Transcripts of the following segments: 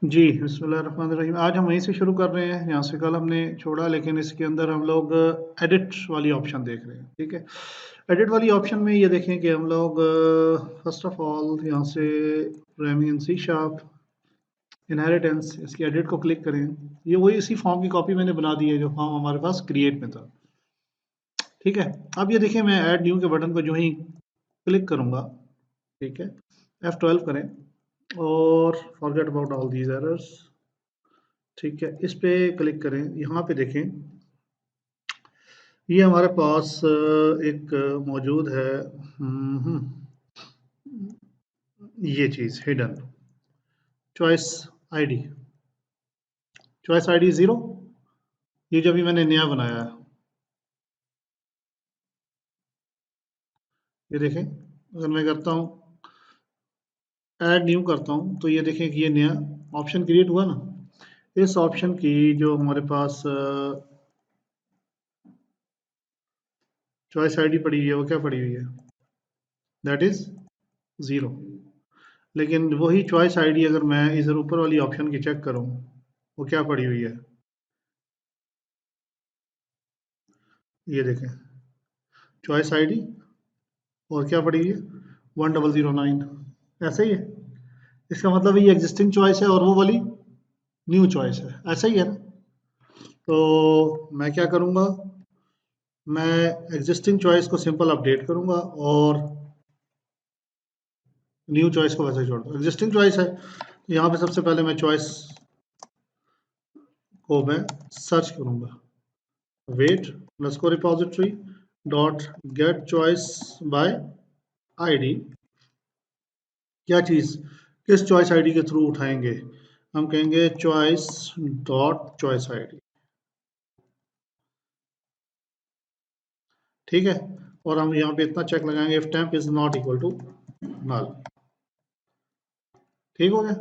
जी, बिस्मिल्लाहिर्रहमानिर्रहीम। आज हम वहीं से शुरू कर रहे हैं, जहाँ से कल हमने छोड़ा, लेकिन इसके अंदर हम लोग एडिट वाली ऑप्शन देख रहे हैं, ठीक है? एडिट वाली ऑप्शन में ये देखें कि हम लोग फ़र्स्ट ऑफ़ ऑल यहाँ से programming in C sharp, inheritance, इसकी एडिट को क्लिक करें। ये वही इसी फॉर्म की कॉपी मैंने बना दी है, जो फॉर्म हमारे पास क्रिएट में था, ठीक है? अब ये देखिए, मैं ऐड न्यू के बटन को जो ही क्लिक करूँगा, ठीक है? F12 करें और forget about all these errors. ठीक है, इस पे क्लिक करें। यहाँ पे देखें, ये हमारे पास एक मौजूद है, ये चीज़ hidden choice ID. Choice ID 0, ये जो भी मैंने नया बनाया है, ये देखें। अगर मैं करता हूँ ऐड न्यू करता हूँ, तो ये देखें कि ये नया ऑप्शन क्रिएट हुआ ना। इस ऑप्शन की जो हमारे पास चॉइस आईडी पड़ी हुई है, वो क्या पड़ी हुई है? That is 0। लेकिन वही चॉइस आईडी अगर मैं इधर ऊपर वाली ऑप्शन की चेक करूँ, वो क्या पड़ी हुई है? ये देखें, चॉइस आईडी और क्या पड़ी हुई है? 1009। ऐसा ही है। इसका मतलब ये एग्जिस्टिंग चॉइस है और वो वाली न्यू चॉइस है, ऐसा ही है ना? तो मैं क्या करूँगा, मैं एग्जिस्टिंग चॉइस को सिंपल अपडेट करूँगा और न्यू चॉइस को वैसे ही छोड़ दूँ। एग्जिस्टिंग चॉइस है, यहाँ पे सबसे पहले मैं चॉइस को मैं सर्च करूँगा, wait _ repository dot get choice by ID. क्या चीज़, किस चॉइस आईडी के थ्रू उठाएंगे? हम कहेंगे चॉइस डॉट चॉइस आईडी, ठीक है? और हम यहाँ पे इतना चेक लगाएंगे, if temp is not equal to null. ठीक हो गया?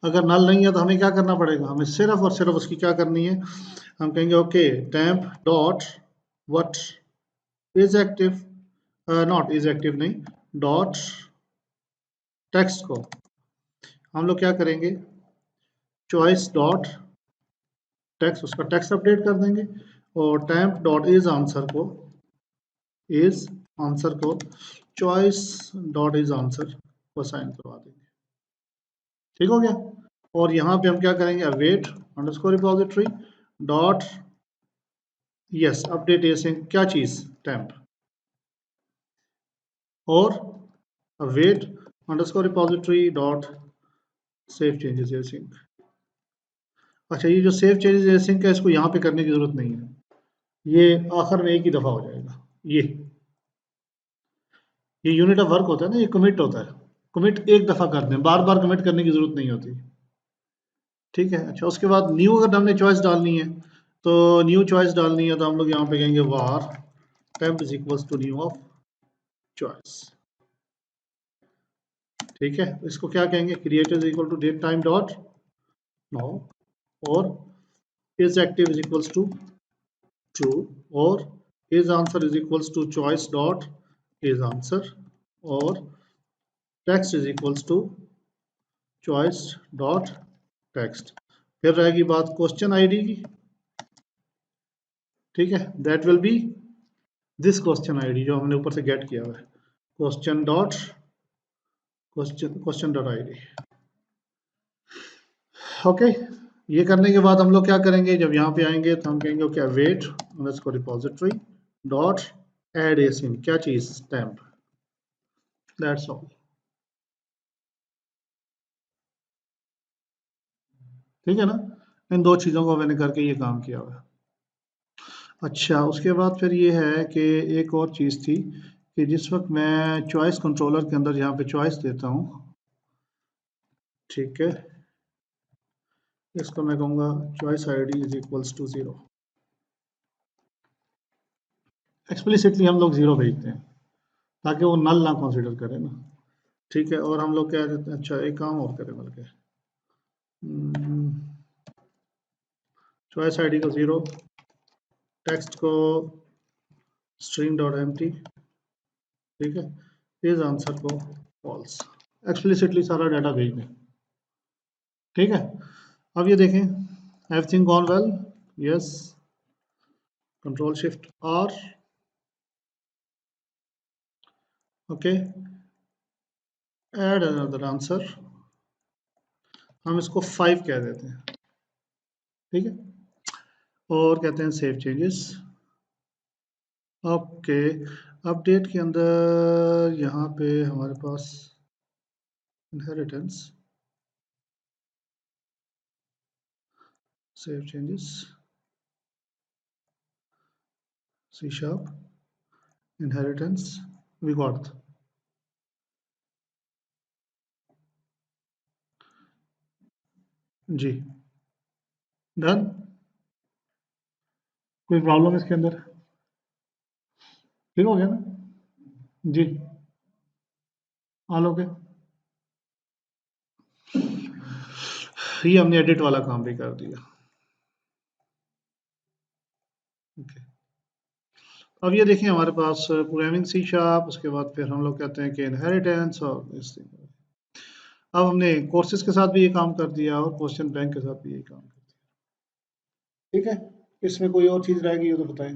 अगर नल नहीं है तो हमें क्या करना पड़ेगा? हमें सिर्फ और सिर्फ उसकी क्या करनी है, हम कहेंगे okay temp dot what is active, not is active नहीं, डॉट टेक्स्ट को हम लोग क्या करेंगे, चॉइस डॉट टेक्स्ट, उसका टेक्स्ट अपडेट कर देंगे और टेम्प डॉट इज आंसर को चॉइस डॉट इज आंसर को असाइन करवा देंगे। ठीक हो गया? और यहाँ पे हम क्या करेंगे, await underscore repository dot yes update async, क्या चीज़, टेम्प, और await underscore repository dot save changes async. अच्छा, ये जो सेव चेंजेस एसिंक है, इसको यहाँ पे करने की जरूरत नहीं है, ये आखिर में एक ही दफ़ा हो जाएगा। ये यूनिट ऑफ वर्क होता है ना, ये कमिट होता है। कमिट एक दफ़ा कर दें, बार बार कमिट करने की ज़रूरत नहीं होती। ठीक है? अच्छा, उसके बाद न्यू अगर हमने चॉइस डालनी है, तो न्यू चॉइस डालनी है तो हम लोग यहाँ पे कहेंगे var temp is equals to new of choice. ठीक है? इसको क्या कहेंगे, create is equal to date time dot now, और is active is equals to true, और is answer is equals to choice dot is answer, और text is equals to choice dot text. फिर रहेगी बात क्वेश्चन आईडी की, ठीक है? That will be this question ID जो हमने ऊपर से गेट किया हुआ है, question dot question dot ID. Okay, ये करने के बाद हम लोग क्या करेंगे, जब यहाँ पे आएंगे तो हम कहेंगे okay wait underscore repository dot add async, क्या चीज, स्टैम्प। That's all. ठीक है ना? इन दो चीज़ों को मैंने करके ये काम किया हुआ है। अच्छा, उसके बाद फिर ये है कि एक और चीज़ थी कि जिस वक्त मैं चॉइस कंट्रोलर के अंदर यहाँ पे चॉइस देता हूँ, ठीक है, इसको मैं कहूँगा choice ID is equals to 0। Explicitly हम लोग 0 भेजते हैं ताकि वो नल ना कंसिडर करे ना। ठीक है, और हम लोग क्या देते हैं, अच्छा एक काम और करें बल्कि चॉइस आईडी को 0, टेक्स्ट को स्ट्रिंग डॉट एम्प्टी, ठीक है, इस आंसर को फॉल्स। एक्सप्लिसिटली सारा डाटा भेज दें। ठीक है। अब ये देखें, everything gone well, yes, control shift R, okay, add another answer, हम इसको 5 कह देते हैं, ठीक है, और कहते हैं सेव चेंजेस, ओके। अपडेट के अंदर यहाँ पे हमारे पास inheritance, save changes, C sharp, inheritance, we got, जी, डन। कोई प्रॉब्लम इसके अंदर? ठीक हो गया ना? जी, ऑल ओके। ये हमने एडिट वाला काम भी कर दिया, ओके। अब ये देखिए हमारे पास प्रोग्रामिंग सी शार्प, उसके बाद फिर हम लोग कहते हैं कि इनहेरिटेंस और इस अब हमने कोर्सेज के साथ भी ये काम कर दिया और क्वेश्चन बैंक के साथ भी ये काम कर दिया, ठीक है। इसमें कोई और चीज रहेगी तो बताएं।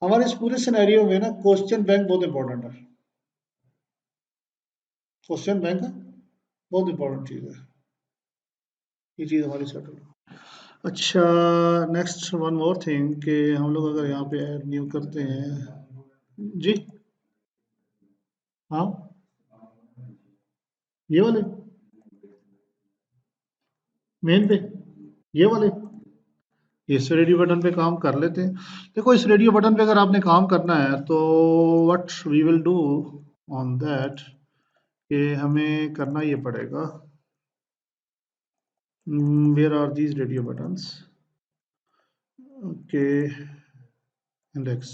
हमारे इस पूरे सिनेरियो में ना क्वेश्चन बैंक बहुत इंपॉर्टेंट है, क्वेश्चन बैंक बहुत इंपॉर्टेंट चीज है, ये चीज हमारी सेटल। अच्छा, नेक्स्ट वन मोर थिंग कि हम लोग अगर यहाँ पे ऐड न्यू करते हैं, जी, हाँ, ये वाले मेन पे, ये वाले, इस रेडियो बटन पे काम कर लेते हैं। देखो इस रेडियो बटन पे अगर आपने काम करना है तो what we will do on that, कि हमें करना ये पड़ेगा, where are these radio buttons, okay, index,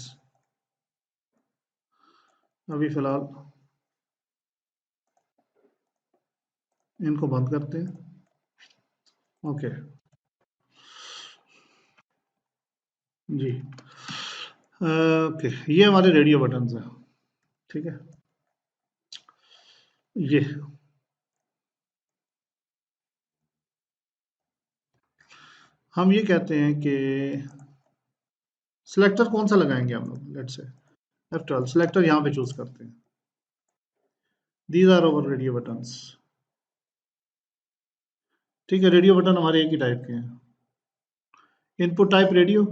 अभी फिलहाल इनको बंद करते हैं, ओके, जी, ओके, ये हमारे रेडियो बटन्स हैं, ठीक है, ये हम ये कहते हैं कि सिलेक्टर कौन सा लगाएंगे हम लोग, लेट्स से F12 सिलेक्टर यहाँ पे चूज करते हैं, these are over radio buttons, ठीक है, रेडियो बटन हमारे एक ही टाइप के हैं, इनपुट टाइप रेडियो,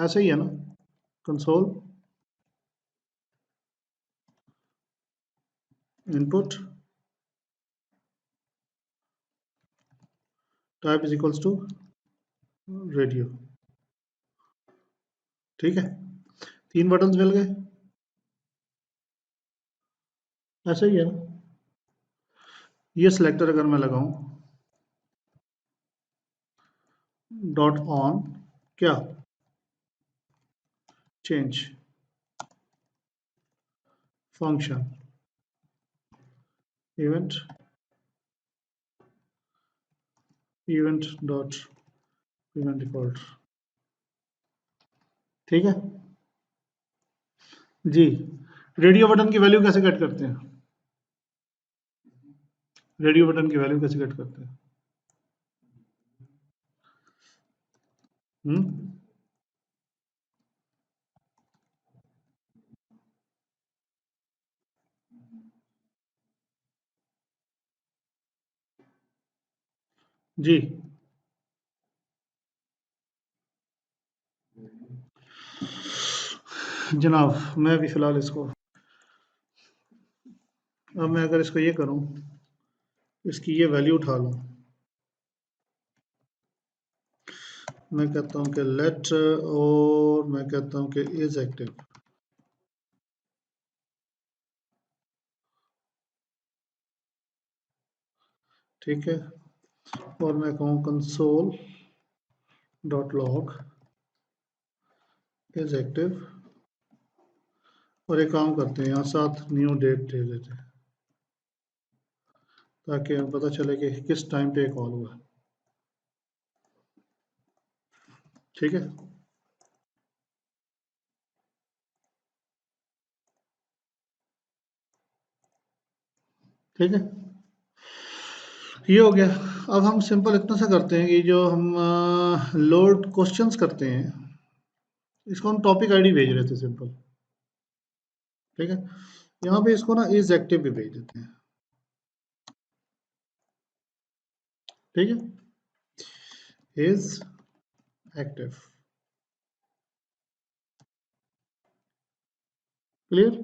ऐसा ही है ना, console input type is equals to radio, ठीक है, 3 बटन्स मिल गए, ऐसा ही है ना। ये सिलेक्टर अगर मैं लगाऊं, डॉट ऑन, क्या, change function event, event dot event default, ठीक है जी। रेडियो बटन की वैल्यू कैसे कट करते हैं, रेडियो बटन की वैल्यू कैसे कट करते हैं, हम्म, जी, जनाब मैं भी फिलहाल इसको, अब मैं अगर इसको ये करूं, इसकी ये वैल्यू उठा लूं, मैं कहता हूं कि लेट, और मैं कहता हूं कि इज एक्टिव, ठीक है, और मैं कहूँ console dot log is active, और एक काम करते हैं यहाँ साथ न्यू डेट दे देते हैं ताकि हमें पता चले कि किस टाइम पे कॉल हुआ, ठीक है, ठीक है। ये हो गया। अब हम सिंपल इतना सा करते हैं कि जो हम लोड क्वेश्चंस करते हैं, इसको हम टॉपिक आईडी भेज रहे थे सिंपल, ठीक है। यहाँ पे इसको ना इज एक्टिव भी भेज देते हैं, ठीक है, इज एक्टिव, क्लियर।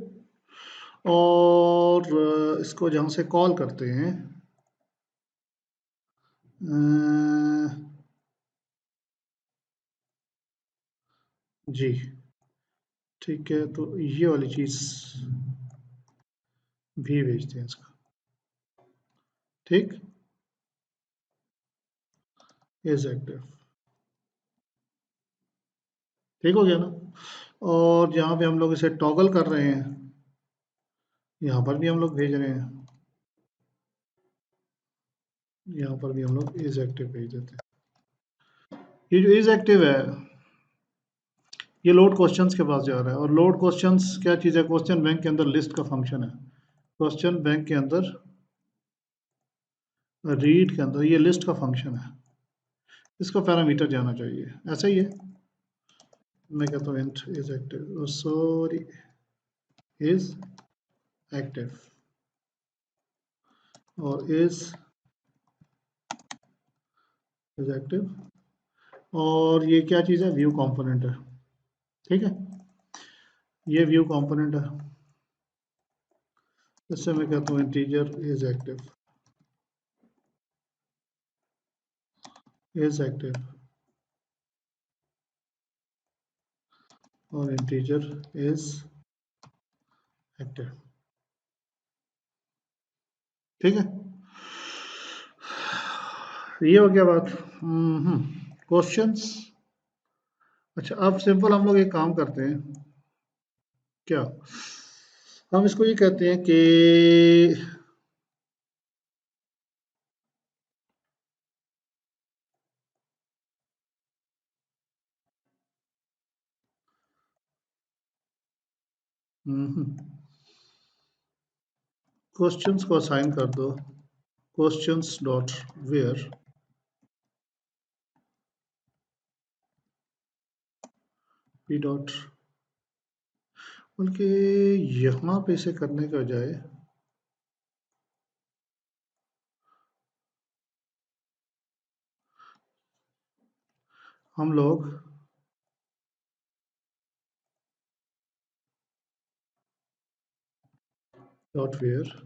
और इसको जहाँ से कॉल करते हैं, जी ठीक है, तो ये वाली चीज़ भी भेजते हैं इसका, ठीक, इज एक्टिव, ठीक हो गया ना। और जहाँ पे हम लोग इसे टॉगल कर रहे हैं, यहाँ पर भी हम लोग भेज रहे हैं, यहाँ पर भी हम लोग इज एक्टिव भेज देते हैं। ये जो इज एक्टिव है, ये लोड क्वेश्चंस के पास जा रहा है। और लोड क्वेश्चंस क्या चीज़ है? क्वेश्चन बैंक के अंदर लिस्ट का फंक्शन है। क्वेश्चन बैंक के अंदर रीड के अंदर ये लिस्ट का फंक्शन है, इसका पैरामीटर जाना चाहिए, ऐसा ही है। मैं कहता हूँ int is active, sorry, is active, और इज एक्टिव। और ये क्या चीज़ है? व्यू कंपोनेंट है, ठीक है, ये व्यू कंपोनेंट है। इससे मैं कहता हूँ integer is active, is active, और इंटीजर इज एक्टिव, ठीक है। ये हो गया बात। क्वेश्चंस। अच्छा, अब सिंपल हम लोग एक काम करते हैं, क्या हम इसको ये कहते हैं कि क्वेश्चंस को असाइन कर दो questions dot where P dot, बल्कि यहाँ पे इसे करने के बजाय हम लोग डॉट वेयर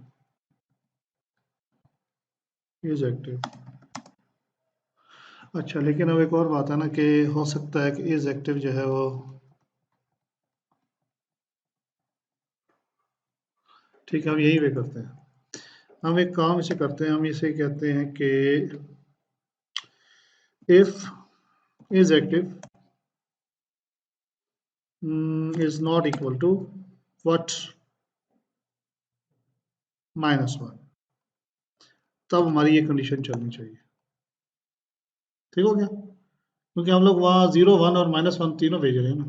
इज एक्टिव। अच्छा, लेकिन अब एक और बात है ना कि हो सकता है कि इज एक्टिव जो है वो, ठीक है, हम यही वे करते हैं। हम एक काम इसे करते हैं, हम इसे कहते हैं कि if is active is not equal to what, -1, तब हमारी ये कंडीशन चलनी चाहिए, ठीक हो गया। क्योंकि हम लोग वहाँ 0 1 और -1 तीनों भेज रहे हैं ना।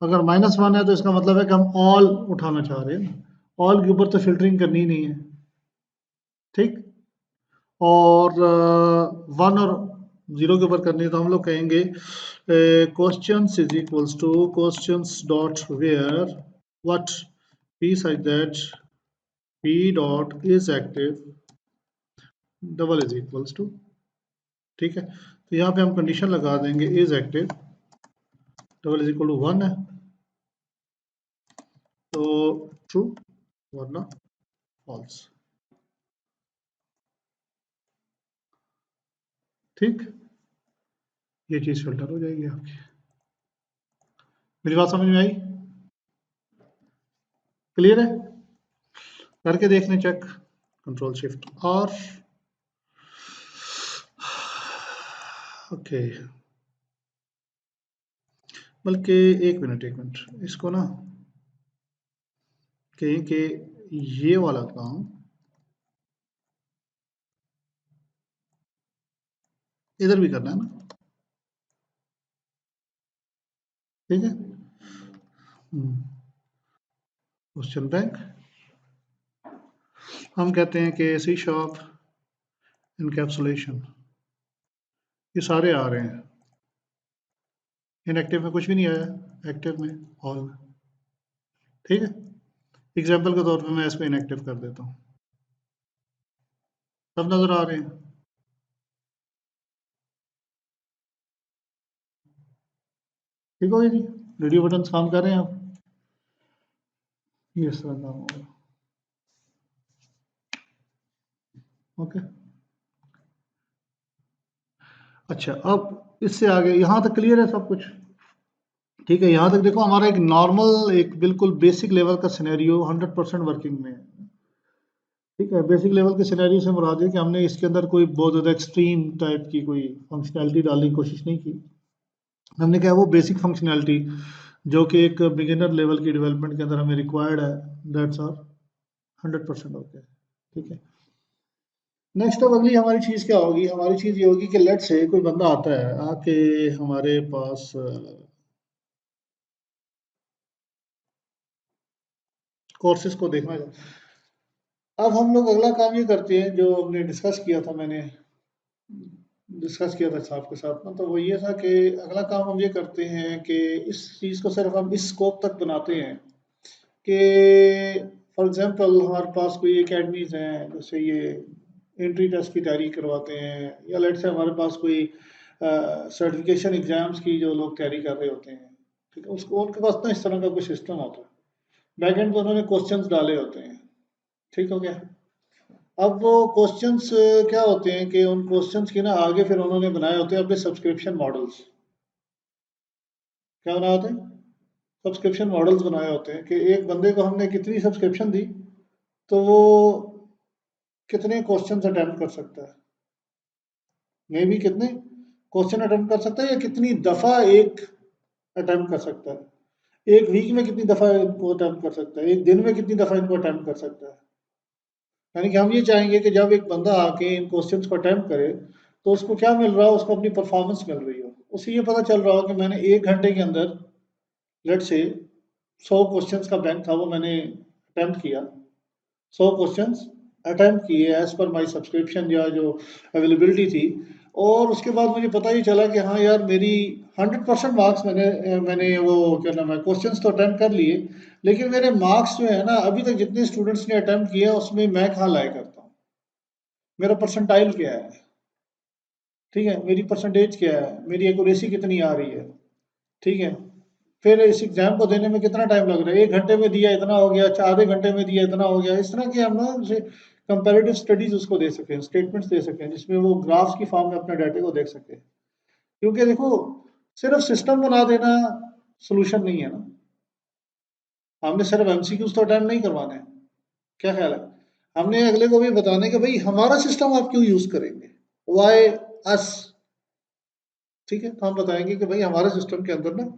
अगर -1 है तो इसका मतलब है कि हम ऑल उठाना चाह रहे हैं ना, ऑल के ऊपर तो फिल्टरिंग करनी ही नहीं है, ठीक। और 1 और 0 के ऊपर करनी है तो हम लोग कहेंगे questions is equals to questions dot where what, p such that p dot is active double is equals to, ठीक है। तो यहाँ पे हम कंडीशन लगा देंगे is active double is equal to 1 है तो ट्रू, वरना फॉल्स, ठीक। ये चीज फिल्टर हो जाएगी आपकी। मेरी बात समझ में आई? क्लियर है? करके देख लें चेक, कंट्रोल शिफ्ट और ओके। बल्कि एक मिनट इसको ना कहें कि ये वाला काम इधर भी करना है ना, ठीक है। क्वेश्चन बैंक हम कहते हैं कि सी शॉप इनकैप्सुलेशन, ये सारे आ रहे हैं। इनएक्टिव में कुछ भी नहीं आया, एक्टिव में ऑल में। ठीक है, एग्जाम्पल के तौर पे मैं इसको इनएक्टिव कर देता हूँ, सब नजर आ रहे हैं। ठीक हो गया जी, रेडियो बटन काम कर रहे हैं आप, ये इस तरह काम होगा। ओके, अच्छा अब इससे आगे यहाँ तक क्लियर है सब कुछ। ठीक है, यहाँ तक देखो हमारा एक नॉर्मल, एक बिल्कुल बेसिक लेवल का सिनेरियो 100% वर्किंग में है। ठीक है, बेसिक लेवल के सिनेरियो से मुराद है कि हमने इसके अंदर कोई बहुत ज़्यादा एक्सट्रीम टाइप की कोई फंक्शनैलिटी डालने की कोशिश नहीं की। हमने क्या है, वो बेसिक फंक्शनैलिटी जो कि एक बिगिनर लेवल की डेवलपमेंट के अंदर हमें रिक्वायर्ड है, दैट्स आर 100% ओके। ठीक है, नेक्स्ट अब अगली हमारी चीज़ क्या होगी, हमारी चीज़ ये होगी कि लेट से कोई बंदा आता है आके हमारे पास कोर्सेज को देखना चाहता है। अब हम लोग अगला काम ये करते हैं जो हमने डिस्कस किया था, मैंने डिस्कस किया था साहब के साथ ना, तो वो ये था कि अगला काम हम ये करते हैं कि इस चीज़ को सिर्फ हम इस स्कोप तक बनाते हैं कि फॉर एग्जांपल हमारे पास कोई एकेडमीज हैं, जैसे ये एंट्री टेस्ट की तैयारी करवाते हैं, या लेट से हमारे पास कोई सर्टिफिकेशन एग्जाम्स की जो लोग तैयारी कर रहे होते हैं। ठीक है, उसको उनके पास ना इस तरह का कोई सिस्टम होता है, बैक एंड पर उन्होंने क्वेश्चंस डाले होते हैं। ठीक हो गया, अब वो क्वेश्चंस क्या होते हैं कि उन क्वेश्चंस के ना आगे फिर उन्होंने बनाए होते हैं अपने सब्सक्रिप्शन मॉडल्स। क्या बनाए होते हैं, सब्सक्रिप्शन मॉडल्स बनाए होते हैं कि एक बंदे को हमने कितनी सब्सक्रिप्शन दी तो वो कितने क्वेश्चंस अटेम्प्ट कर सकता है, मे भी कितने क्वेश्चन अटेम्प्ट कर सकता है, या कितनी दफ़ा एक अटेम्प्ट कर सकता है, एक वीक में कितनी दफ़ा इनको अटेम्प्ट कर सकता है, एक दिन में कितनी दफ़ा इनको अटेम्प्ट कर सकता है। यानी कि हम ये चाहेंगे कि जब एक बंदा आके इन क्वेश्चंस को अटेम्प्ट करे तो उसको क्या मिल रहा हो, उसको अपनी परफॉर्मेंस मिल रही हो, उसे ये पता चल रहा हो कि मैंने 1 घंटे के अंदर लेट से 100 क्वेश्चंस का बैंक था वो मैंने अटेम्प्ट किया, 100 क्वेश्चंस अटेम्प्ट किए एज पर माई सब्सक्रिप्शन या जो अवेलेबिलिटी थी, और उसके बाद मुझे पता ही चला कि हाँ यार मेरी 100% मार्क्स मैंने वो क्या नाम है क्वेश्चंस तो अटेम्प्ट कर लिए, लेकिन मेरे मार्क्स जो है ना अभी तक जितने स्टूडेंट्स ने अटेम्प्ट किया उसमें मैं कहाँ लाया करता हूँ, मेरा परसेंटाइल क्या है। ठीक है, मेरी परसेंटेज क्या है, मेरी एक्यूरेसी कितनी आ रही है। ठीक है, फिर इस एग्जाम को देने में कितना टाइम लग रहा है, 1 घंटे में दिया इतना हो गया, आधे घंटे में दिया इतना हो गया, इस तरह की हम ना उसे कंपेरेटिव स्टडीज उसको दे सकें, स्टेटमेंट्स दे सकें जिसमें वो ग्राफ्स की फॉर्म में अपने डाटे को देख सके। क्योंकि देखो सिर्फ सिस्टम बना देना सोल्यूशन नहीं है ना, हमने सिर्फ एमसीक्यूज तो अटेम्प्ट नहीं करवाने हैं। क्या ख्याल है, हमने अगले को भी बताने कि भाई हमारा सिस्टम आप क्यों यूज करेंगे, वाई अस। ठीक है, तो हम बताएंगे कि भाई हमारे सिस्टम के अंदर ना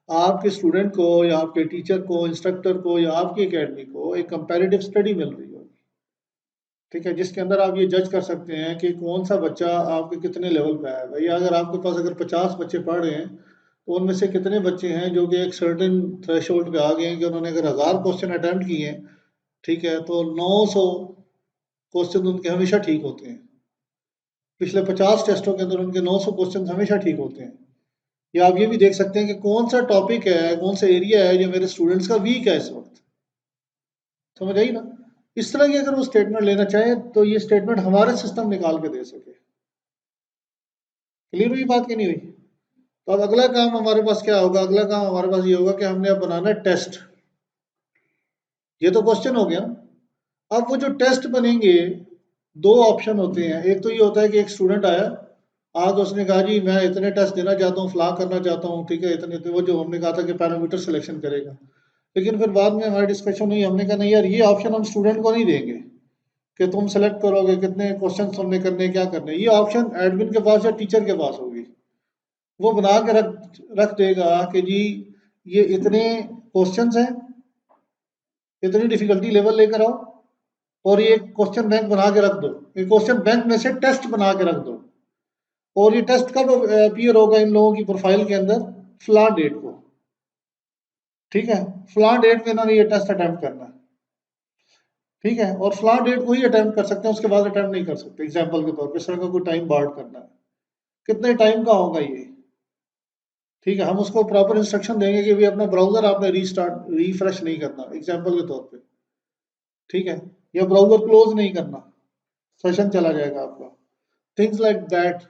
आपके स्टूडेंट को या आपके टीचर को, इंस्ट्रक्टर को या आपकी एकेडमी को एक कंपैरेटिव स्टडी मिल रही होगी। ठीक है, जिसके अंदर आप ये जज कर सकते हैं कि कौन सा बच्चा आपके कितने लेवल पे है। भैया अगर आपके पास अगर 50 बच्चे पढ़ रहे हैं तो उनमें से कितने बच्चे हैं जो कि एक सर्टेन थ्रेशोल्ड पे आ गए हैं कि उन्होंने अगर 1000 क्वेश्चन अटेम्प्ट किए हैं, ठीक है, तो 900 क्वेश्चन उनके हमेशा ठीक होते हैं। पिछले 50 टेस्टों के अंदर उनके 900 क्वेश्चन हमेशा ठीक होते हैं। या आप ये भी देख सकते हैं कि कौन सा टॉपिक है, कौन सा एरिया है जो मेरे स्टूडेंट्स का वीक है इस वक्त। समझ आई ना, इस तरह की अगर वो स्टेटमेंट लेना चाहे तो ये स्टेटमेंट हमारे सिस्टम निकाल के दे सके। क्लियर हुई बात कि नहीं हुई। तो अब अगला काम हमारे पास क्या होगा, अगला काम हमारे पास ये होगा कि हमने अब बनाना है टेस्ट। ये तो क्वेश्चन हो गया, अब वो जो टेस्ट बनेंगे दो ऑप्शन होते हैं। एक तो ये होता है कि एक स्टूडेंट आया, आज उसने कहा जी मैं इतने टेस्ट देना चाहता हूँ, फला करना चाहता हूँ, ठीक है, इतने वो जो हमने कहा था कि पैरामीटर सिलेक्शन करेगा। लेकिन फिर बाद में हमारी डिस्कशन हुई, हमने कहा नहीं यार ये ऑप्शन हम स्टूडेंट को नहीं देंगे कि तुम सेलेक्ट करोगे कितने क्वेश्चन तुमने करने, क्या करने। ये ऑप्शन एडमिन के पास या टीचर के पास होगी, वो बना के रख रख देगा कि जी ये इतने क्वेश्चंस हैं, इतनी डिफिकल्टी लेवल लेकर आओ, और ये क्वेश्चन बैंक बना के रख दो, ये क्वेश्चन बैंक में से टेस्ट बना के रख दो, और ये टेस्ट कब अपीयर होगा इन लोगों की प्रोफाइल के अंदर, फला डेट को। ठीक है, फला डेट पे इन्होंने ये टेस्ट अटेम्प्ट करना है। ठीक है, और फलां डेट को ही अटेम्प्ट कर सकते हैं, उसके बाद अटेम्प्ट नहीं कर सकते। एग्जाम्पल के तौर पर इस तरह का कोई टाइम बार्ड करना है, कितने टाइम का होगा ये, ठीक है, हम उसको प्रॉपर इंस्ट्रक्शन देंगे कि भाई अपना ब्राउजर आपने रिफ्रेश नहीं करना, एग्जाम्पल के तौर पे, ठीक है, या ब्राउजर क्लोज नहीं करना, सेशन चला जाएगा आपका। Things like that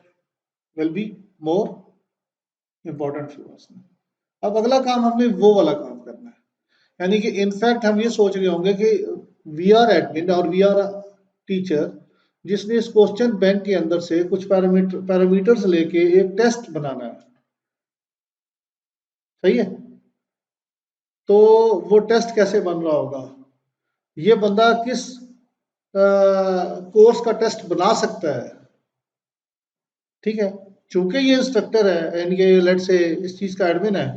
will be more important for us. अब अगला काम हमने वो वाला काम करना है, यानी कि इनफैक्ट हम ये सोच रहे होंगे कि वी आर एडमिन और वी आर टीचर जिसने इस क्वेश्चन बैंक के अंदर से कुछ पैरामीटर्स लेके एक टेस्ट बनाना है, सही है। तो वो टेस्ट कैसे बन रहा होगा, ये बंदा किस कोर्स का टेस्ट बना सकता है, ठीक है, चूंकि ये इंस्ट्रक्टर है यानी कि लेट से इस चीज का एडमिन है,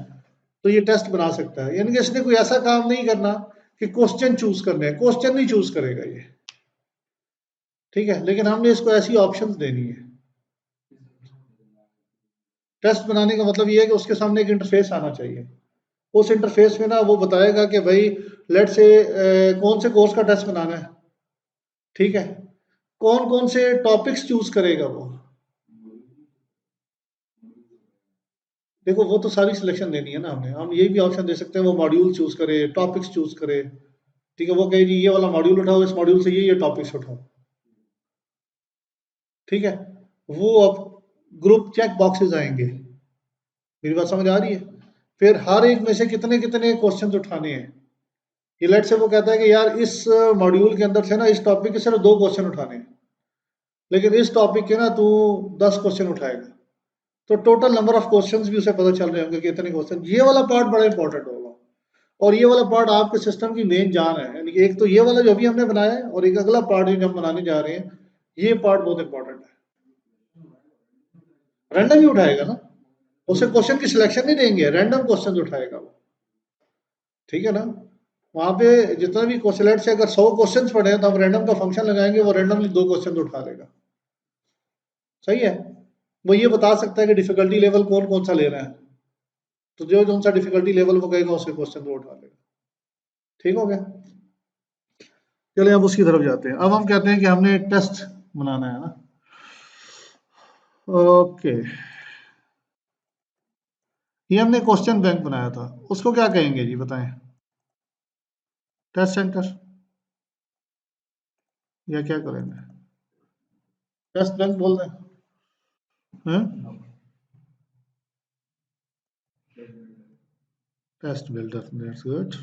तो ये टेस्ट बना सकता है, यानी कि इसने कोई ऐसा काम नहीं करना कि क्वेश्चन चूज करने हैं, क्वेश्चन नहीं चूज करेगा ये, ठीक है, लेकिन हमने इसको ऐसी ऑप्शंस देनी है। टेस्ट बनाने का मतलब ये है कि उसके सामने एक इंटरफेस आना चाहिए, उस इंटरफेस में ना वो बताएगा कि भाई लेट से कौन से कोर्स का टेस्ट बनाना है, ठीक है, कौन कौन से टॉपिक्स चूज करेगा वो, देखो वो तो सारी सिलेक्शन देनी है ना हमने, हम ये भी ऑप्शन दे सकते हैं वो मॉड्यूल चूज करे, टॉपिक्स चूज करे, ठीक है, वो कहे जी ये वाला मॉड्यूल उठाओ, इस मॉड्यूल से ये टॉपिक्स उठाओ, ठीक है, वो अब ग्रुप चेक बॉक्सेस आएंगे, मेरी बात समझ आ रही है, फिर हर एक में से कितने कितने क्वेश्चंस उठाने हैं, ये लेट से वो कहता है कि यार इस मॉड्यूल के अंदर से ना इस टॉपिक के सिर्फ 2 क्वेश्चन उठाने हैं, लेकिन इस टॉपिक के ना तू 10 क्वेश्चन उठाएगा, तो टोटल नंबर ऑफ क्वेश्चंस भी उसे पता चल रहे होंगे कि इतने क्वेश्चन, ये वाला पार्ट बड़ा इंपॉर्टेंट होगा, और ये वाला पार्ट आपके सिस्टम की मेन जान है, यानी कि एक तो ये वाला जो अभी हमने बनाया है और एक अगला पार्ट जो हम बनाने जा रहे हैं, ये पार्ट बहुत इंपॉर्टेंट है। रैंडम ही उठाएगा ना, उसे क्वेश्चन की सिलेक्शन नहीं देंगे, रैंडम क्वेश्चन उठाएगा वो, ठीक है ना, वहां पे जितना भी क्वेश्चन से अगर 100 क्वेश्चन पढ़े हैं तो हम रैंडम का फंक्शन लगाएंगे, वो रैंडमली 2 क्वेश्चन उठा लेगा, सही है, वो ये बता सकता है कि डिफिकल्टी लेवल कौन कौन सा ले रहा है, तो जो कौन सा डिफिकल्टी लेवल वो कहेगा उसके क्वेश्चन वो उठा लेगा, ठीक हो गया। चलिए अब उसकी तरफ जाते हैं, अब हम कहते हैं कि हमने एक टेस्ट बनाना है ना, ओके, ये हमने क्वेश्चन बैंक बनाया था, उसको क्या कहेंगे जी बताएं, टेस्ट सेंटर या क्या करेंगे, टेस्ट बैंक बोल रहे हैं, टेस्ट बिल्डर, दैट्स गुड।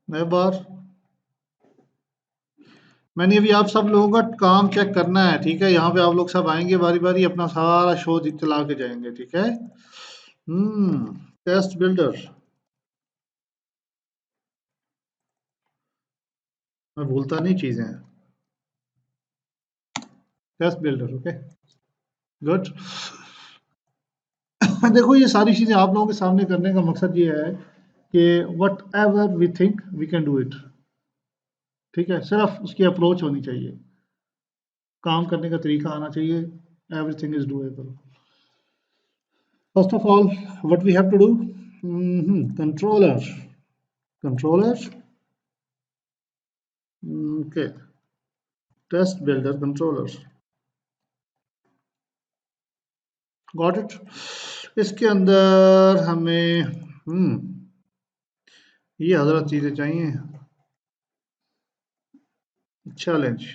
मैं बार मैंने अभी आप सब लोगों का काम चेक करना है, ठीक है, यहाँ पे आप लोग सब आएंगे बारी बारी, अपना सारा शो चला के जाएंगे, ठीक है। टेस्ट बिल्डर, मैं भूलता नहीं चीजें, टेस्ट बिल्डर, ओके, गुड। देखो ये सारी चीजें आप लोगों के सामने करने का मकसद ये है कि whatever we think we can do it, ठीक है, सिर्फ उसकी अप्रोच होनी चाहिए, काम करने का तरीका आना चाहिए, everything is doable. First of all, what we have to do? Controller. Controller. Okay. Test builder controller. Got it? इसके अंदर हमें ये हज़ार चीज़ें चाहिए। चैलेंज,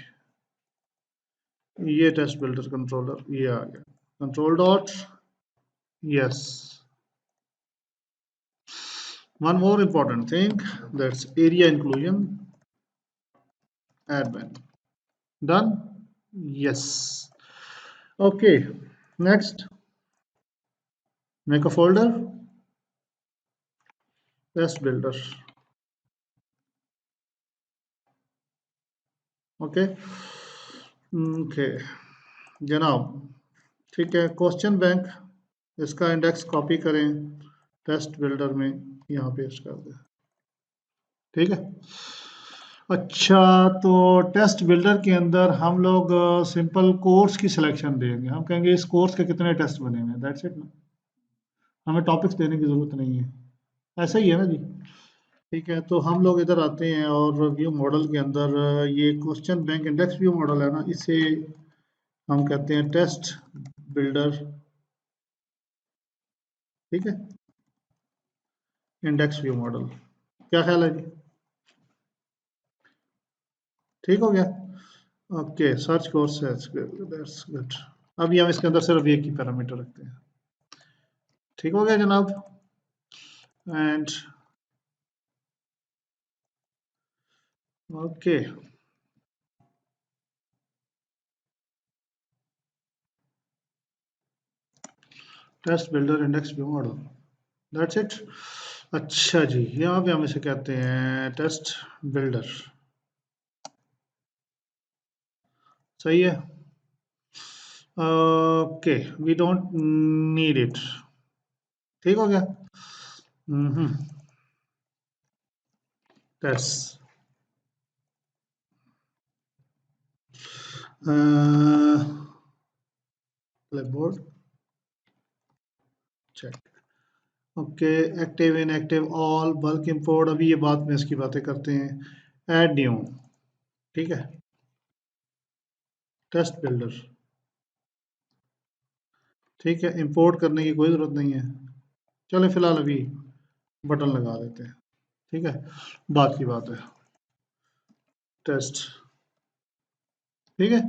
ये टेस्ट बिल्डर कंट्रोलर ये आ गया, control dot, yes. One more important thing, that's area inclusion, admin. Done? Yes. Okay. Next, make a folder, test builder. Okay, okay जनाब, ठीक है, क्वेश्चन बैंक, इसका इंडेक्स कॉपी करें, टेस्ट बिल्डर में यहाँ paste कर दें, ठीक है। अच्छा, तो टेस्ट बिल्डर के अंदर हम लोग सिंपल कोर्स की सिलेक्शन देंगे, हम कहेंगे इस कोर्स के कितने टेस्ट बने हुए हैं, दैट्स इट ना, हमें टॉपिक्स देने की ज़रूरत नहीं है। ऐसा ही है ना जी। ठीक है, तो हम लोग इधर आते हैं और व्यू मॉडल के अंदर ये question bank index view model है ना, इसे हम कहते हैं टेस्ट बिल्डर। ठीक है, इंडेक्स व्यू मॉडल। क्या ख्याल है जी? ठीक हो गया? Okay, search course that's good. अभी हम इसके अंदर सिर्फ एक ही पैरामीटर रखते हैं। ठीक हो गया जनाब? And okay, test builder index view model, that's it. अच्छा जी, यहाँ पे हम इसे कहते हैं टेस्ट बिल्डर। सही है। Okay, we don't need it. ठीक हो गया? Hmm, test clipboard check. Okay, active inactive all bulk import, अभी ये बात में इसकी बातें करते हैं। Add new. ठीक है, टेस्ट बिल्डर। ठीक है, इंपोर्ट करने की कोई ज़रूरत नहीं है। चलें फिलहाल अभी बटन लगा देते हैं। ठीक है, बात की बात है। टेस्ट। ठीक है।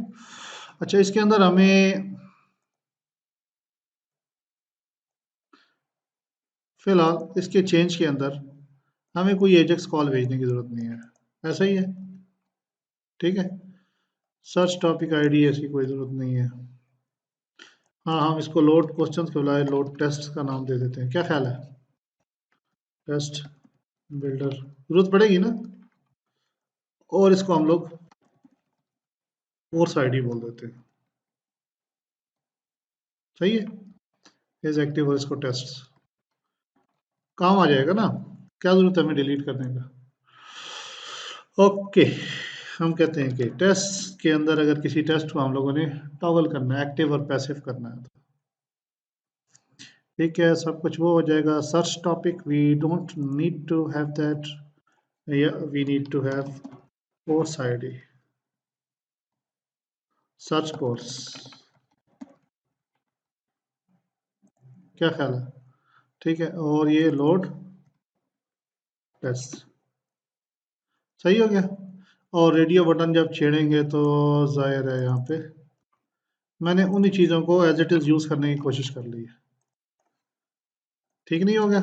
अच्छा, इसके अंदर हमें फिलहाल इसके चेंज के अंदर हमें कोई एजेक्स कॉल भेजने की ज़रूरत नहीं है। ऐसा ही है। ठीक है, सर्च टॉपिक आईडी ऐसी कोई ज़रूरत नहीं है। हाँ, हम इसको लोड क्वेश्चंस के बजाय लोड टेस्ट का नाम दे देते हैं। क्या ख्याल है? टेस्ट बिल्डर जरूरत पड़ेगी ना। और इसको हम लोग कोर्स आईडी बोल देते हैं। सही है, इज एक्टिव और इसको टेस्ट काम आ जाएगा ना। क्या जरूरत है हमें डिलीट करने का? ओके, हम कहते हैं कि टेस्ट के अंदर अगर किसी टेस्ट को हम लोगों ने टॉगल करना है, एक्टिव और पैसिव करना है, तो ठीक है, सब कुछ वो हो जाएगा। Search topic we don't need to have that, we need to have course ID, search course. क्या ख्याल है? ठीक है, और ये लोड टेस्ट। सही हो गया। और रेडियो बटन जब छेड़ेंगे तो जाहिर है यहाँ पे मैंने उन्हीं चीज़ों को एज इट इज़ यूज़ करने की कोशिश कर ली है। ठीक नहीं हो गया?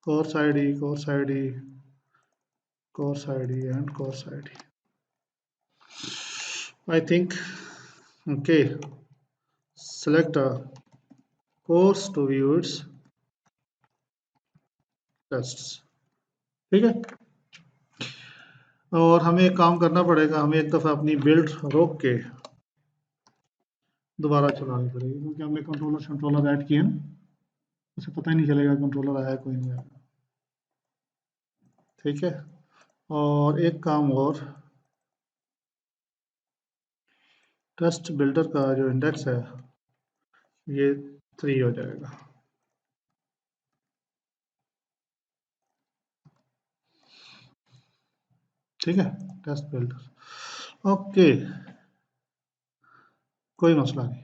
Course ID, course ID, course ID and course ID. I think okay, select a course to view its tests. ठीक है, और हमें एक काम करना पड़ेगा, हमें एक दफ़ा अपनी बिल्ड रोक के दोबारा चलानी पड़ेगी, क्योंकि हमने कंट्रोलर कंट्रोलर ऐड किए ना, उसे पता ही नहीं चलेगा कंट्रोलर आया कोई नहीं आया। ठीक है, और एक काम और, टेस्ट बिल्डर का जो इंडेक्स है ये 3 हो जाएगा। ठीक है, टेस्ट बिल्डर। ओके, कोई मसला नहीं,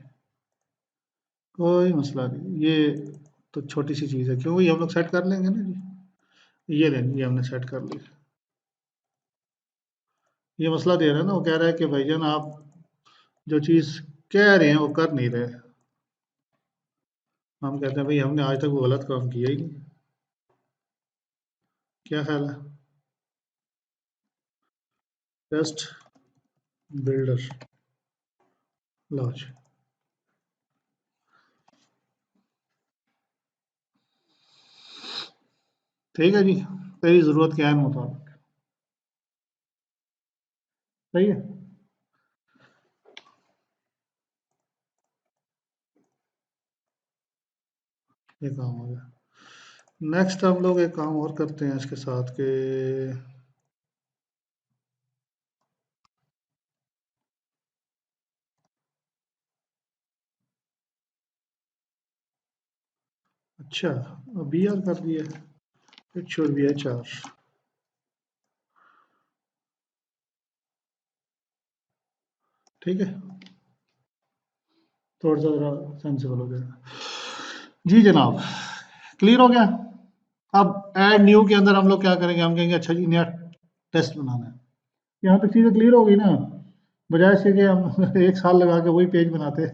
कोई मसला नहीं, ये तो छोटी सी चीज़ है, क्यों, ये हम लोग सेट कर लेंगे ना जी। ये लेंगे, ये हमने सेट कर लिया। ये मसला दे रहा है ना, वो कह रहा है कि भाईजान आप जो चीज़ कह रहे हैं वो कर नहीं रहे। हम कहते हैं भाई हमने आज तक वो गलत काम किया ही नहीं। क्या ख्याल है? Test builder launch. ठीक है जी, तेरी ज़रूरत के आन मुताबिक। सही है। ये काम हो गया। नेक्स्ट हम लोग एक काम और करते हैं इसके साथ के अच्छा, बी आर कर दिया, it should be H R. ठीक है, थोड़ा सा जरा सेंसिबल हो गया। जी जनाब, क्लियर हो गया। अब ऐड न्यू के अंदर हम लोग क्या करेंगे, हम कहेंगे अच्छा जी नया टेस्ट बनाना है। यहाँ तक चीज़ें क्लियर हो गई ना, बजाय से कि हम एक साल लगा के वही पेज बनाते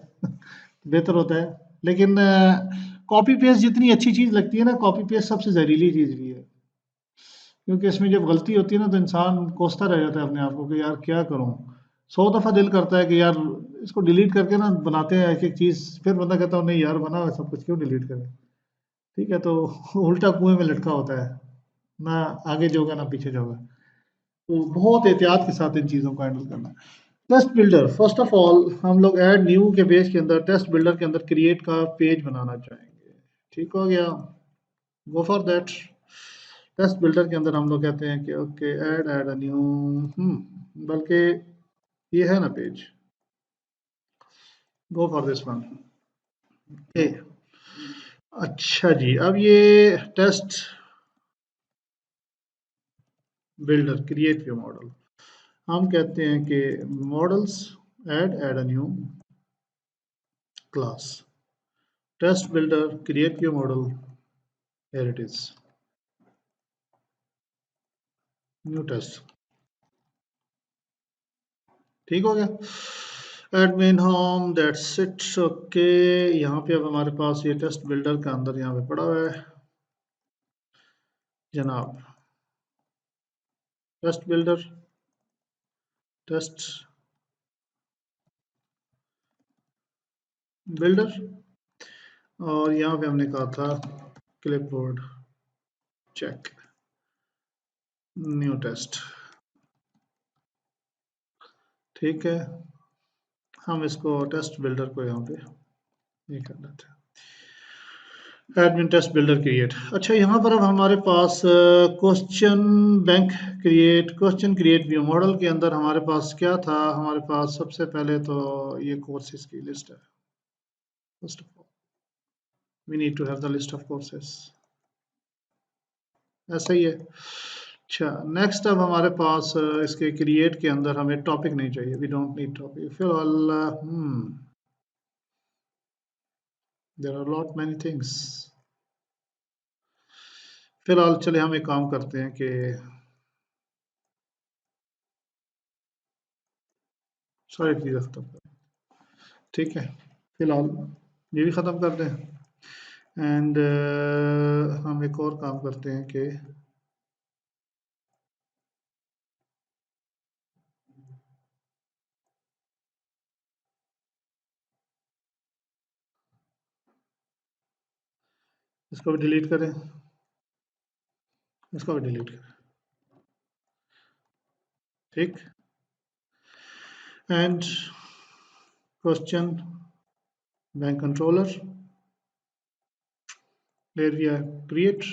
बेहतर होता है। लेकिन कॉपी पेस्ट जितनी अच्छी चीज़ लगती है ना, कॉपी पेस्ट सबसे जहरीली चीज़ भी है, क्योंकि इसमें जब गलती होती है ना तो इंसान कोसता रह जाता है अपने आप को कि यार क्या करूं। 100 दफ़ा दिल करता है कि यार इसको डिलीट करके ना बनाते हैं एक एक चीज़, फिर बंदा कहता है नहीं यार बना हुआ है सब कुछ क्यों डिलीट करें। ठीक है, तो उल्टा कुएं में लटका होता है, ना आगे जोगा ना पीछे जोगा। तो बहुत एहतियात के साथ इन चीज़ों को हैंडल करना है। Test builder, first of all हम लोग ऐड न्यू के पेज के अंदर टेस्ट बिल्डर के अंदर क्रिएट का पेज बनाना चाहेंगे। ठीक हो गया, go for that. Test builder के अंदर हम लोग कहते हैं कि ओके ऐड अ न्यू, बल्कि ये है ना page, go for this one. Okay, अच्छा जी, अब ये test builder create view model, हम कहते हैं कि models add a new class test builder create view model, here it is, new test. ठीक हो गया, admin home that's it. Okay, यहाँ पे अब हमारे पास ये टेस्ट बिल्डर का अंदर यहाँ पे पड़ा हुआ है जनाब, टेस्ट बिल्डर, टेस्ट बिल्डर, और यहाँ पे हमने कहा था क्लिपबोर्ड चेक न्यू टेस्ट। ठीक है, हम इसको टेस्ट बिल्डर को यहाँ पे ये कर लेते हैं, एडमिन टेस्ट बिल्डर क्रिएट। अच्छा, यहाँ पर अब हमारे पास question bank create, question create view model के अंदर हमारे पास क्या था, हमारे पास सबसे पहले तो ये कोर्सेज की लिस्ट है। First of all we need to have the list of courses, ऐसा ही है। अच्छा, नेक्स्ट अब हमारे पास इसके क्रिएट के अंदर हमें टॉपिक नहीं चाहिए, वी डोंट नीड टॉपिक फिलहाल। There are lot many things. फिलहाल चले हम एक काम करते हैं कि सारी चीज़ें खत्म करें। ठीक है, फिलहाल ये भी ख़त्म कर दें, एंड हम एक और काम करते हैं कि इसको भी डिलीट करें, इसको भी डिलीट करें। ठीक, and question bank controller, area create,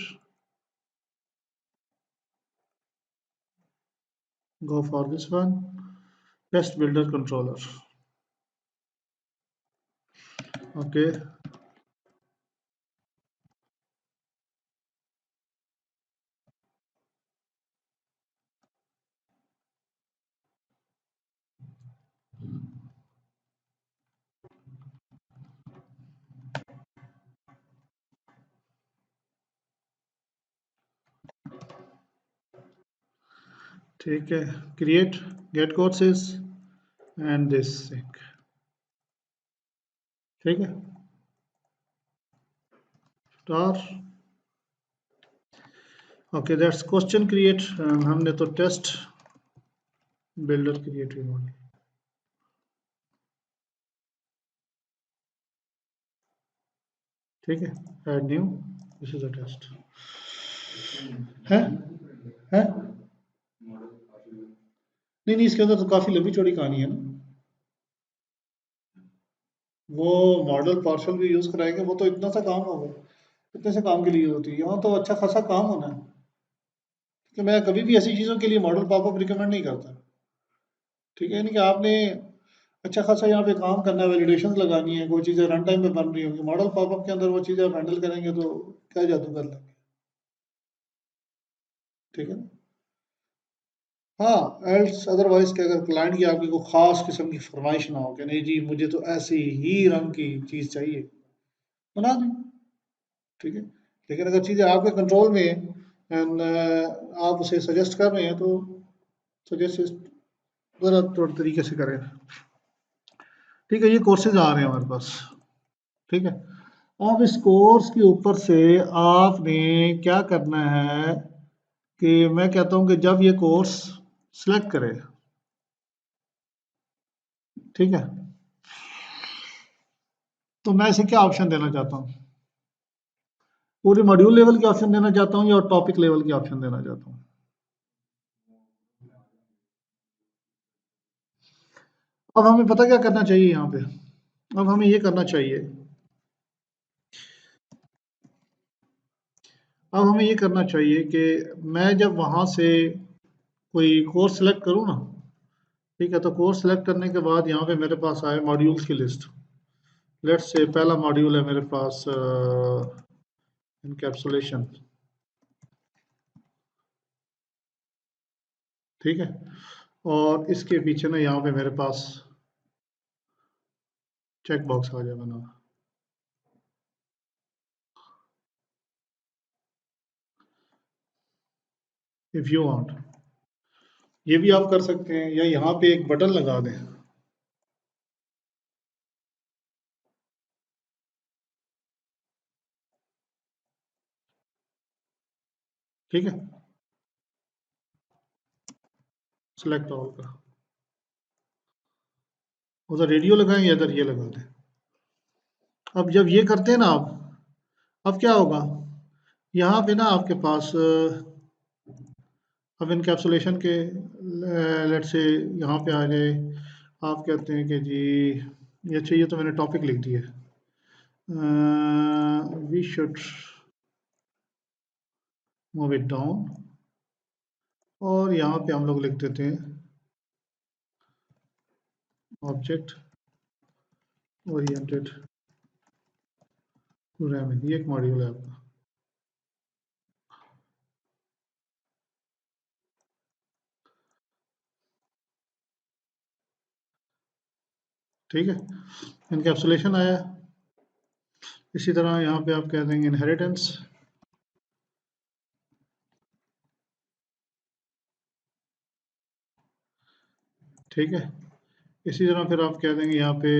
go for this one, test builder controller। okay, ठीक है, create get courses and this thing। ठीक है, star। Okay, that's question create, हमने तो टेस्ट बिल्डर क्रिएट भी मांगी। ठीक है, add new, this is a test है, है नहीं नहीं, इसके अंदर तो काफी लंबी चौड़ी कहानी है ना। वो मॉडल पार्शल भी यूज कराएंगे, वो तो इतना सा काम होगा, इतने से काम के लिए होती है, यहाँ तो अच्छा खासा काम होना है। कि मैं कभी भी ऐसी चीज़ों के लिए मॉडल पॉपअप रिकमेंड नहीं करता। ठीक है, यानी कि आपने अच्छा खासा यहाँ पे काम करना है, वैलिडेशंस लगानी है, कोई चीज़ें रन टाइम पे बन रही होंगी, मॉडल पॉपअप के अंदर वो चीज़ें आप हैंडल करेंगे तो क्या जादू कर लेंगे। ठीक है ना? हाँ, एल्स अदरवाइज कि अगर क्लाइंट की आपकी कोई खास किस्म की फरमाइश ना हो कि नहीं जी मुझे तो ऐसी ही रंग की चीज़ चाहिए, बना दें। ठीक है, लेकिन अगर चीज़ें आपके कंट्रोल में है एंड आप उसे सजेस्ट कर रहे हैं तो सजेस्ट ज़रा थोड़े तरीके से करें। ठीक है, ये कोर्सेज आ रहे हैं हमारे पास। ठीक है, अब इस कोर्स के ऊपर से आपने क्या करना है कि मैं कहता हूँ कि जब ये कोर्स सिलेक्ट करें, ठीक है, तो मैं इसे क्या ऑप्शन देना चाहता हूँ, पूरे मॉड्यूल लेवल के ऑप्शन देना चाहता हूँ या टॉपिक लेवल के ऑप्शन देना चाहता हूँ। अब हमें पता क्या करना चाहिए यहाँ पे, अब हमें ये करना चाहिए, अब हमें ये करना चाहिए कि मैं जब वहाँ से कोई कोर्स सेलेक्ट करूँ ना, ठीक है, तो कोर्स सेलेक्ट करने के बाद यहाँ पे मेरे पास आए मॉड्यूल्स की लिस्ट। लेट्स से पहला मॉड्यूल है मेरे पास इनकैप्सुलेशन। ठीक है, और इसके पीछे ना यहाँ पे मेरे पास चेक बॉक्स आ जाएगा ना, इफ यू वांट, ये भी आप कर सकते हैं या यहाँ पे एक बटन लगा दें। ठीक है, सिलेक्ट ऑल का, उधर रेडियो लगाएं या इधर ये लगा दें। अब जब ये करते हैं ना आप, अब क्या होगा, यहाँ पे ना आपके पास अब इनकैप्सुलेशन के लेट से यहाँ पे आ जाए, आप कहते हैं कि जी ये चाहिए तो मैंने टॉपिक लिख दिया, we should move it down, और यहाँ पे हम लोग लिख देते हैं ऑब्जेक्ट ओरिएंटेड प्रोग्रामिंग, ये एक मॉड्यूल है आपका। ठीक है, इनकैप्सुलेशन आया, इसी तरह यहाँ पे आप कह देंगे इनहेरिटेंस। ठीक है, इसी तरह फिर आप कह देंगे यहाँ पे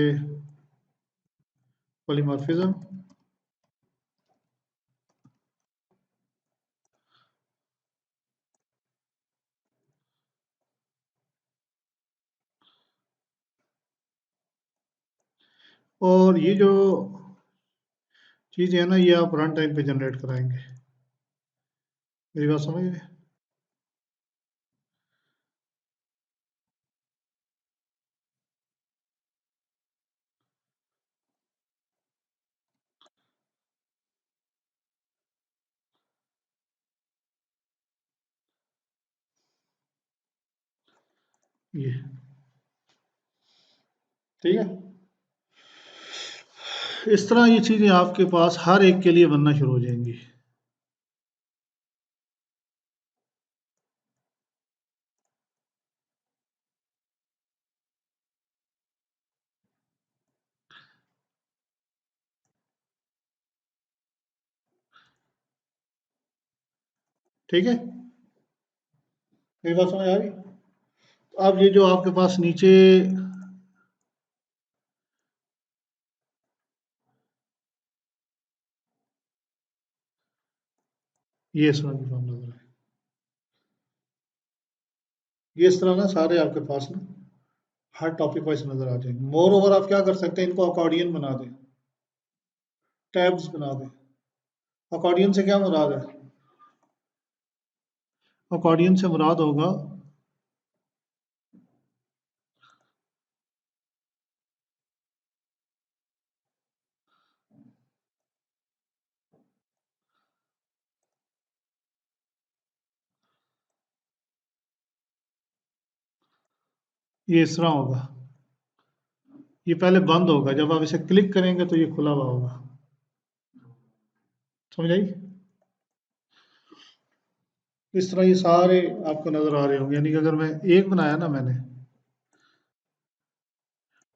पॉलीमॉर्फिज्म। और ये जो चीज़ है ना ये आप रन टाइम पे जनरेट कराएंगे, मेरी बात समझ रहे हैं? ये ठीक है, इस तरह ये चीज़ें आपके पास हर एक के लिए बनना शुरू हो जाएंगी। ठीक है, मेरी बात समझ आ रही? अब ये जो आपके पास नीचे ये इस तरह की फॉर्म नजर आए, ये इस तरह ना सारे आपके पास ना हर टॉपिक वाइज नजर आ जाएंगे। मोर ओवर आप क्या कर सकते हैं, इनको अकॉर्डियन बना दें, टैब्स बना दें। अकॉर्डियन से क्या मुराद है, अकॉर्डियन से मुराद होगा ये इस तरह होगा। ये पहले बंद होगा, जब आप इसे क्लिक करेंगे तो ये खुला हुआ होगा। समझ आई? इस तरह ये सारे आपको नजर आ रहे होंगे, यानी कि अगर मैं एक बनाया ना मैंने,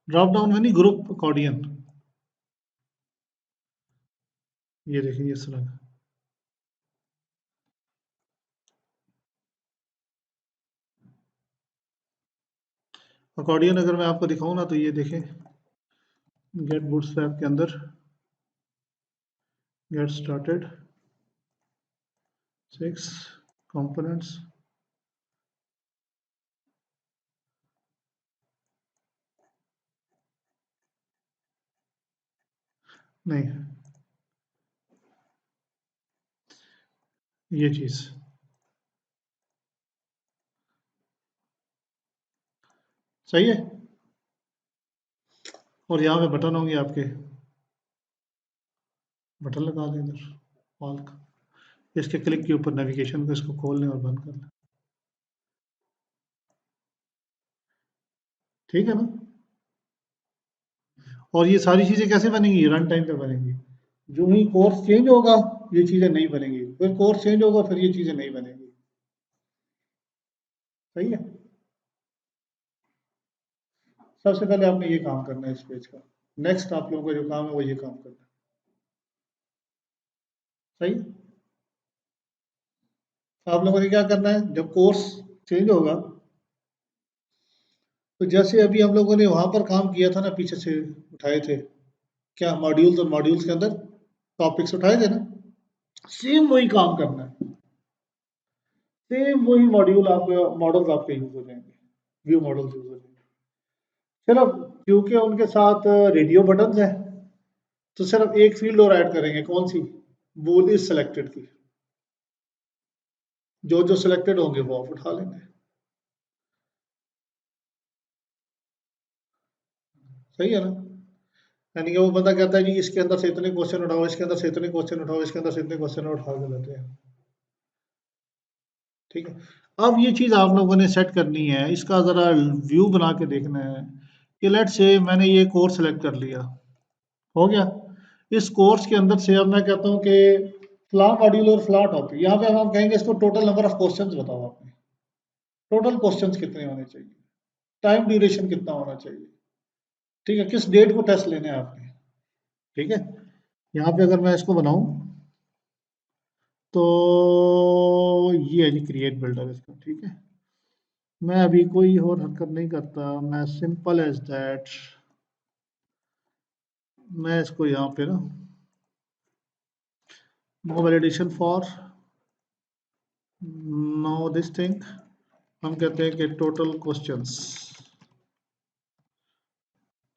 ड्रॉप डाउन में नहीं, ग्रुप अकॉर्डियन, ये देखिए इस तरह का। अकॉर्डियन अगर मैं आपको दिखाऊं ना, तो ये देखें, गेट बूटस्ट्रैप के अंदर गेट स्टार्टेड 6 कंपोनेंट्स, नहीं, ये चीज सही है। और यहाँ पे बटन होंगे आपके, बटन लगा दें इधर, ऑल का, इसके क्लिक के ऊपर नेविगेशन को इसको खोल लें और बंद कर लें। ठीक है ना? और ये सारी चीजें कैसे बनेंगी? रन टाइम पे बनेंगी। जो ही कोर्स चेंज होगा ये चीजें नहीं बनेंगी, फिर कोर्स चेंज होगा फिर ये चीजें नहीं बनेंगी। सही है? सबसे पहले आपने ये काम करना है इस पेज का। नेक्स्ट आप लोगों का जो काम है वो ये काम करना है। सही? आप लोगों ने क्या करना है, जब कोर्स चेंज होगा, तो जैसे अभी हम लोगों ने वहां पर काम किया था ना, पीछे से उठाए थे क्या मॉड्यूल्स, और मॉड्यूल्स के अंदर टॉपिक्स उठाए थे ना, सेम वही काम करना है। सेम वही मॉड्यूल आपके मॉडल्स आपके यूज हो जाएंगे, व्यू मॉडल्स यूज हो जाएंगे। सिर्फ क्योंकि उनके साथ रेडियो बटन है, तो सिर्फ एक फील्ड और ऐड करेंगे, कौन सी? बूल इज सिलेक्टेड की। जो जो सिलेक्टेड होंगे वो आप उठा लेंगे। सही है ना? यानी कि वो बंदा कहता है जी इसके अंदर से इतने क्वेश्चन उठाओ, इसके अंदर से इतने क्वेश्चन उठाओ, इसके अंदर से इतने क्वेश्चन उठा के लेते हैं। ठीक है। अब ये चीज आप लोगों ने सेट करनी है, इसका जरा व्यू बना के देखना है कि लेट से मैंने ये कोर्स सेलेक्ट कर लिया, हो गया। इस कोर्स के अंदर से अब मैं कहता हूँ कि फ्ला मॉड्यूल और फ्ला टॉपिक, यहाँ पे हम कहेंगे इसको टोटल नंबर ऑफ क्वेश्चंस बताओ आपने, टोटल क्वेश्चंस कितने होने चाहिए, टाइम ड्यूरेशन कितना होना चाहिए, ठीक है, किस डेट को टेस्ट लेने हैं आपने। ठीक है। यहाँ पे अगर मैं इसको बनाऊं, तो ये है जी क्रिएट बिल्डर इसका। ठीक है। मैं अभी कोई और हरकत नहीं करता, मैं सिंपल एज दैट, मैं इसको यहाँ पे ना, no validation for, no this thing, हम कहते हैं कि टोटल क्वेश्चंस।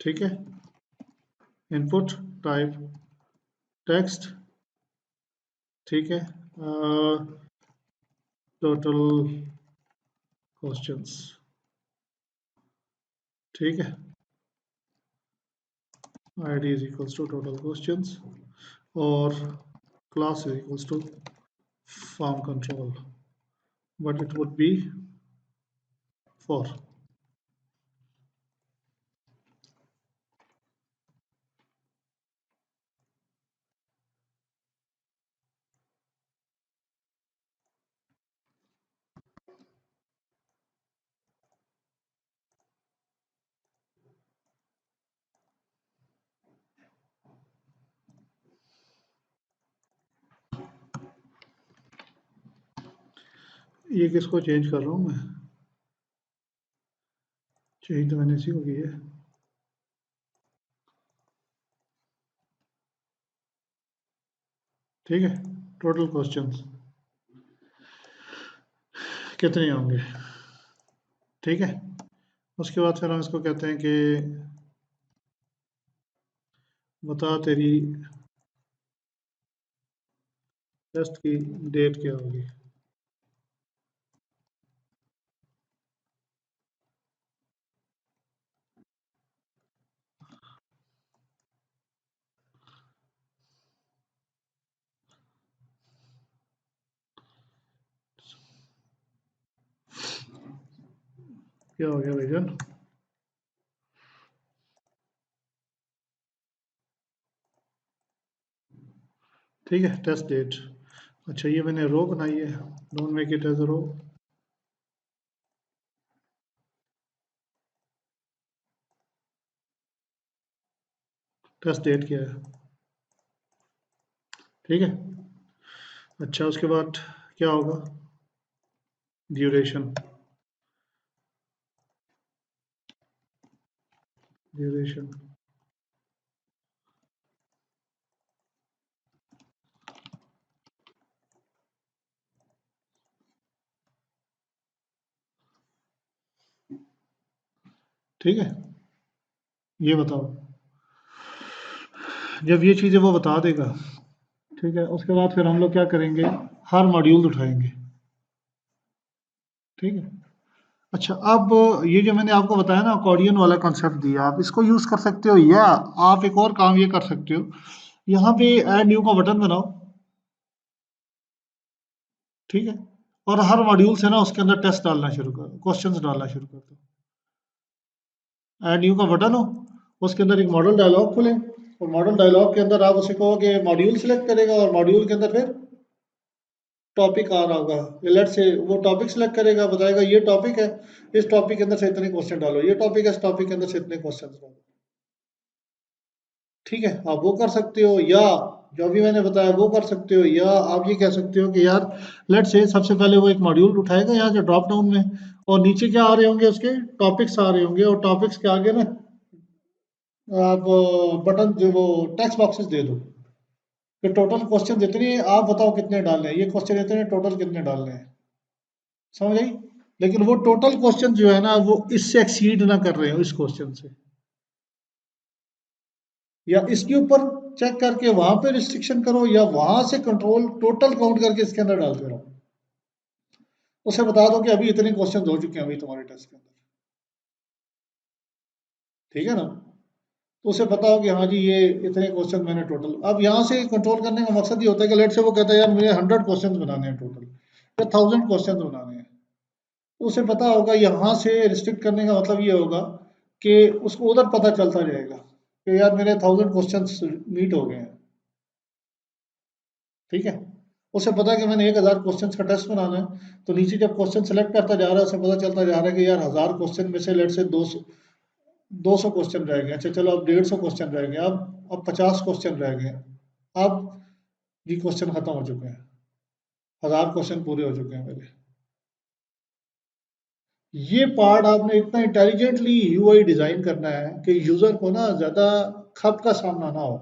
ठीक है। Input type text. ठीक है। Total questions. ठीक है। id is equals to total questions, और class is equals to form control, but it would be for। ये किसको चेंज कर रहा हूँ मैं? चेंज तो मैंने इसी को की है। ठीक है। टोटल क्वेश्चंस कितने होंगे? ठीक है। उसके बाद फिर हम इसको कहते हैं कि बता तेरी टेस्ट की डेट क्या होगी। क्या हो गया भाईजान? ठीक है, टेस्ट डेट। अच्छा, ये मैंने रो बनाई है, don't make it as a row. Test date क्या है, ठीक है। अच्छा, उसके बाद क्या होगा, ड्यूरेशन। ड्यूरेशन, ठीक है। ये बताओ, जब ये चीज़ें वो बता देगा, ठीक है, उसके बाद फिर हम लोग क्या करेंगे, हर मॉड्यूल उठाएंगे, ठीक है। अच्छा, अब ये जो मैंने आपको बताया ना अकॉर्डियन वाला कॉन्सेप्ट दिया, आप इसको यूज़ कर सकते हो, या आप एक और काम ये कर सकते हो, यहाँ पे ऐड न्यू का बटन बनाओ, ठीक है, और हर मॉड्यूल से ना उसके अंदर टेस्ट डालना शुरू करो, क्वेश्चंस डालना शुरू कर दो। ऐड न्यू का बटन हो, उसके अंदर एक मॉडल डायलॉग खुले, और मॉडल डायलॉग के अंदर आप उसे कहो कि मॉड्यूल सिलेक्ट करेगा, और मॉड्यूल के अंदर फिर टॉपिक आ रहा होगा, लेट से वो टॉपिक सिलेक्ट करेगा, बताएगा ये टॉपिक है, इस टॉपिक के अंदर से इतने क्वेश्चन डालो, ये टॉपिक है, इस टॉपिक के अंदर से इतने क्वेश्चन डालो, ठीक है। आप वो कर सकते हो, या जो भी मैंने बताया वो कर सकते हो, या आप ये कह सकते हो कि यार लेट से सबसे पहले वो एक मॉड्यूल उठाएगा यहाँ से ड्रॉप डाउन में, और नीचे क्या आ रहे होंगे, उसके टॉपिक्स आ रहे होंगे, और टॉपिक्स के आगे ना आप बटन जो वो टेक्स्ट बॉक्सेस दे दो कि टोटल क्वेश्चन जितने हैं आप बताओ कितने डालने हैं, ये क्वेश्चन इतने टोटल कितने डालने हैं, समझ आई। लेकिन वो टोटल क्वेश्चन जो है ना वो इससे एक्सीड ना कर रहे हो इस क्वेश्चन से, या इसके ऊपर चेक करके वहां पे रिस्ट्रिक्शन करो, या वहां से कंट्रोल टोटल काउंट करके इसके अंदर डालते रहो। उसे बता दो कि अभी इतने क्वेश्चन हो चुके हैं अभी तुम्हारे टेस्ट के अंदर, ठीक है ना। तो उसे पता हो कि हाँ जी ये इतने क्वेश्चन मैंने टोटल, अब यहाँ से कंट्रोल करने का मकसद ये होता है कि लेट से वो कहता है यार मुझे 100 क्वेश्चन बनाने हैं टोटल, या 1000 क्वेश्चन बनाने हैं, तो उसे पता होगा यहाँ से रिस्ट्रिक्ट करने का मतलब ये होगा कि उसको उधर पता चलता जाएगा कि यार मेरे 1000 क्वेश्चन मीट हो गए हैं, ठीक है। उसे पता है कि मैंने 1000 क्वेश्चन का टेस्ट बनाना है, तो नीचे जब क्वेश्चन सेलेक्ट करता जा रहा है उसे पता चलता जा रहा है कि यार 1000 क्वेश्चन में से लेट से 200 क्वेश्चन रह गए, अच्छा चलो अब 150 क्वेश्चन रह गए, अब 50 क्वेश्चन रह गए, अब ये क्वेश्चन खत्म हो चुके हैं, 1000 क्वेश्चन पूरे हो चुके हैं मेरे। ये पार्ट आपने इतना इंटेलिजेंटली यूआई डिजाइन करना है कि यूजर को ना ज्यादा खप का सामना ना हो,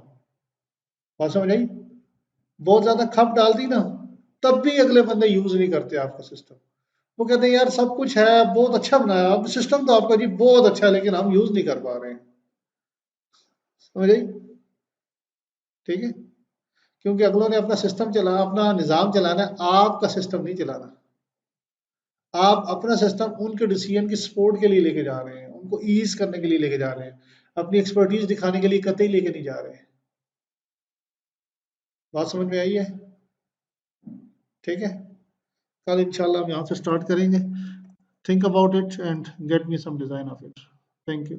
बात समझ आई। बहुत ज्यादा खप डाल दी ना, तब भी अगले बंदे यूज नहीं करते आपका सिस्टम, वो कहते हैं यार सब कुछ है बहुत अच्छा बनाया, अब सिस्टम तो आपका जी बहुत अच्छा है लेकिन हम यूज नहीं कर पा रहे हैं, समझ आई, ठीक है। क्योंकि अगलों ने अपना सिस्टम चला, अपना निज़ाम चलाना है, आपका सिस्टम नहीं चलाना। आप अपना सिस्टम उनके डिसीजन की सपोर्ट के लिए लेके जा रहे हैं, उनको ईज करने के लिए लेके जा रहे हैं, अपनी एक्सपर्टीज दिखाने के लिए कतई लेके नहीं जा रहे। बात समझ में आई है, ठीक है। कल इंशाल्लाह हम यहाँ से स्टार्ट करेंगे। Think about it and get me some design of it. Thank you.